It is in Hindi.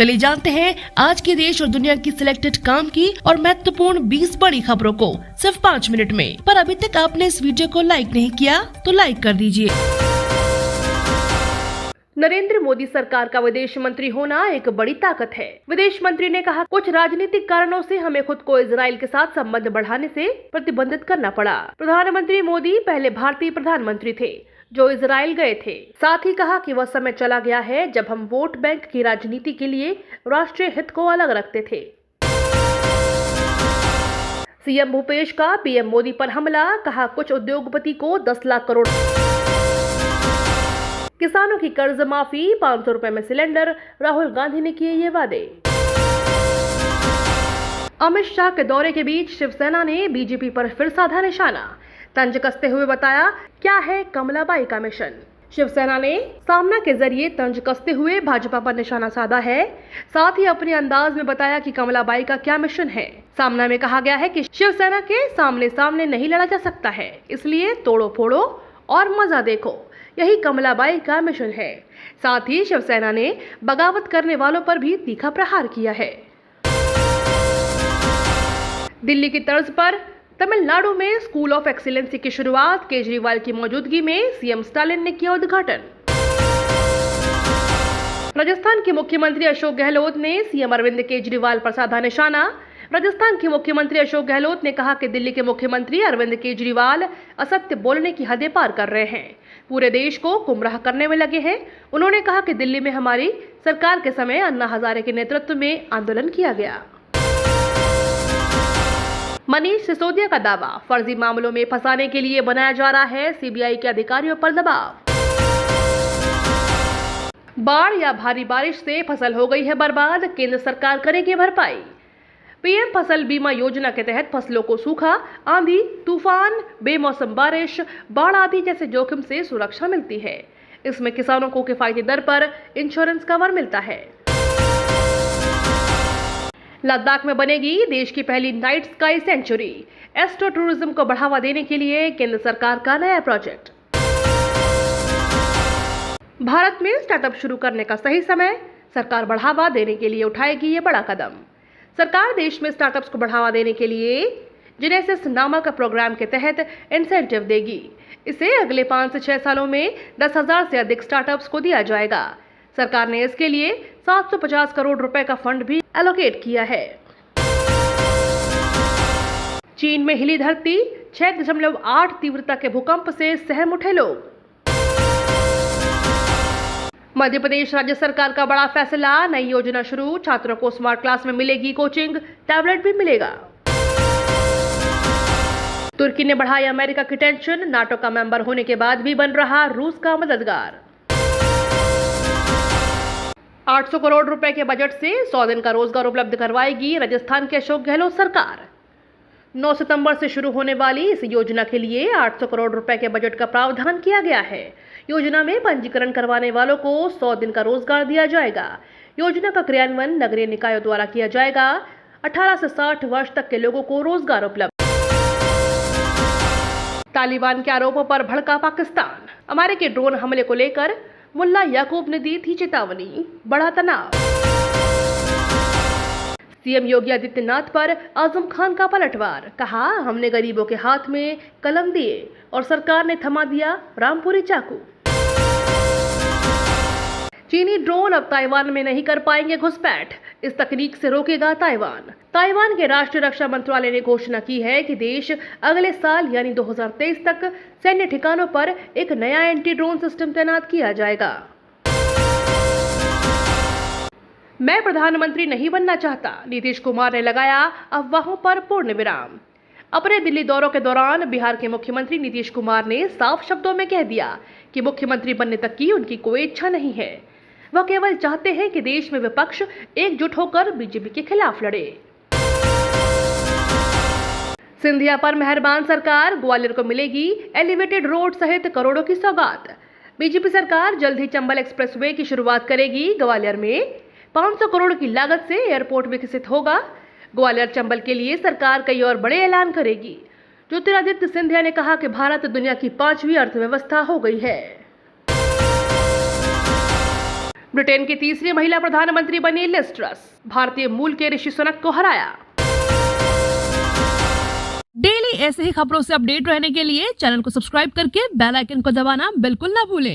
चलिए जानते हैं आज के देश और दुनिया की सिलेक्टेड काम की और महत्वपूर्ण 20 बड़ी खबरों को सिर्फ 5 मिनट में। पर अभी तक आपने इस वीडियो को लाइक नहीं किया तो लाइक कर दीजिए। नरेंद्र मोदी सरकार का विदेश मंत्री होना एक बड़ी ताकत है। विदेश मंत्री ने कहा, कुछ राजनीतिक कारणों से हमें खुद को इजराइल के साथ संबंध बढ़ाने से प्रतिबंधित करना पड़ा। प्रधानमंत्री मोदी पहले भारतीय प्रधानमंत्री थे जो इजराइल गए थे। साथ ही कहा कि वह समय चला गया है जब हम वोट बैंक की राजनीति के लिए राष्ट्रीय हित को अलग रखते थे। सीएम भूपेश का पीएम मोदी पर हमला, कहा कुछ उद्योगपति को 10 लाख करोड़। किसानों की कर्ज माफी, 500 रुपए में सिलेंडर, राहुल गांधी ने किए ये वादे। अमित शाह के दौरे के बीच शिवसेना ने बीजेपी पर फिर साधा निशाना। तंज कसते हुए बताया, क्या है कमलाबाई का मिशन। शिवसेना ने सामना के जरिए तंज कसते हुए भाजपा पर निशाना साधा है। साथ ही अपने अंदाज में बताया कि कमलाबाई का क्या मिशन है। सामना में कहा गया है कि शिवसेना के सामने सामने नहीं लड़ा जा सकता है, इसलिए तोड़ो फोड़ो और मजा देखो, यही कमलाबाई का मिशन है। साथ ही शिवसेना ने बगावत करने वालों पर भी तीखा प्रहार किया है। दिल्ली की तर्ज पर तमिलनाडु में स्कूल ऑफ एक्सीलेंसी की शुरुआत, केजरीवाल की मौजूदगी में सीएम स्टालिन ने किया उद्घाटन। राजस्थान के मुख्यमंत्री अशोक गहलोत ने सीएम अरविंद केजरीवाल पर साधा निशाना। राजस्थान के मुख्यमंत्री अशोक गहलोत ने कहा कि दिल्ली के मुख्यमंत्री अरविंद केजरीवाल असत्य बोलने की हदें पार कर रहे हैं, पूरे देश को गुमराह करने में लगे हैं। उन्होंने कहा कि दिल्ली में हमारी सरकार के समय अन्ना हजारे के नेतृत्व में आंदोलन किया गया। मनीष सिसोदिया का दावा, फर्जी मामलों में फंसाने के लिए बनाया जा रहा है सीबीआई के अधिकारियों पर दबाव। बाढ़ या भारी बारिश से फसल हो गई है बर्बाद, केंद्र सरकार करेगी भरपाई। पीएम फसल बीमा योजना के तहत फसलों को सूखा, आंधी, तूफान, बेमौसम बारिश, बाढ़ आदि जैसे जोखिम से सुरक्षा मिलती है। इसमें किसानों को किफायती दर पर इंश्योरेंस कवर मिलता है। लद्दाख में बनेगी देश की पहली night sky century. Astro tourism को बढ़ावा देने के लिए केंद्र सरकार का नया प्रोजेक्ट। भारत में स्टार्टअप शुरू करने का सही समय, सरकार बढ़ावा देने के लिए उठाएगी ये बड़ा कदम। सरकार देश में स्टार्टअप्स को बढ़ावा देने के लिए जेनेसिस नामक प्रोग्राम के तहत इंसेंटिव देगी। इसे अगले 5 से 6 सालों में 10,000 से अधिक स्टार्टअप्स को दिया जाएगा। सरकार ने इसके लिए 750 करोड़ रुपए का फंड भी एलोकेट किया है। चीन में हिली धरती, 6.8 तीव्रता के भूकंप से सहम उठे लोग। मध्य प्रदेश राज्य सरकार का बड़ा फैसला, नई योजना शुरू, छात्रों को स्मार्ट क्लास में मिलेगी कोचिंग, टैबलेट भी मिलेगा। तुर्की ने बढ़ाई अमेरिका की टेंशन, नाटो का मेंबर होने के बाद भी बन रहा रूस का मददगार। 800 करोड़ रुपए के बजट से 100 दिन का रोजगार उपलब्ध करवाएगी राजस्थान के अशोक गहलोत सरकार। 9 सितंबर से शुरू होने वाली इस योजना के लिए 800 करोड़ रुपए के बजट का प्रावधान किया गया है। योजना में पंजीकरण करवाने वालों को 100 दिन का रोजगार दिया जाएगा। योजना का क्रियान्वयन नगरीय निकायों द्वारा किया जाएगा। 18 से 60 वर्ष तक के लोगों को रोजगार उपलब्ध। तालिबान के आरोपों पर भड़का पाकिस्तान, अमेरिकी ड्रोन हमले को लेकर मुल्ला याकूब ने दी थी चेतावनी, बढ़ा तनाव। सीएम योगी आदित्यनाथ पर आजम खान का पलटवार, कहा हमने गरीबों के हाथ में कलम दिए और सरकार ने थमा दिया रामपुरी चाकू। चीनी ड्रोन अब ताइवान में नहीं कर पाएंगे घुसपैठ, इस तकनीक से रोकेगा ताइवान। ताइवान के राष्ट्रीय रक्षा मंत्रालय ने घोषणा की है कि देश अगले साल यानी 2023 तक सैन्य ठिकानों पर एक नया एंटी ड्रोन सिस्टम तैनात किया जाएगा। मैं प्रधानमंत्री नहीं बनना चाहता, नीतीश कुमार ने लगाया अफवाहों पर पूर्ण विराम। अपने दिल्ली दौरों के दौरान बिहार के मुख्यमंत्री नीतीश कुमार ने साफ शब्दों में कह दिया कि मुख्यमंत्री बनने तक की उनकी कोई इच्छा नहीं है। वह केवल चाहते हैं कि देश में विपक्ष एकजुट होकर बीजेपी के खिलाफ लड़े। सिंधिया पर मेहरबान सरकार, ग्वालियर को मिलेगी एलिवेटेड रोड सहित करोड़ों की सौगात। बीजेपी सरकार जल्द ही चंबल एक्सप्रेसवे की शुरुआत करेगी। ग्वालियर में 500 करोड़ की लागत से एयरपोर्ट विकसित होगा। ग्वालियर चंबल के लिए सरकार कई और बड़े ऐलान करेगी। ज्योतिरादित्य सिंधिया ने कहा कि भारत दुनिया की 5वीं अर्थव्यवस्था हो गई है। ब्रिटेन की तीसरी महिला प्रधानमंत्री बनी लिज ट्रस। भारतीय मूल के ऋषि सुनक को हराया। डेली ऐसे ही खबरों से अपडेट रहने के लिए चैनल को सब्सक्राइब करके बेल आइकन को दबाना बिल्कुल ना भूलें।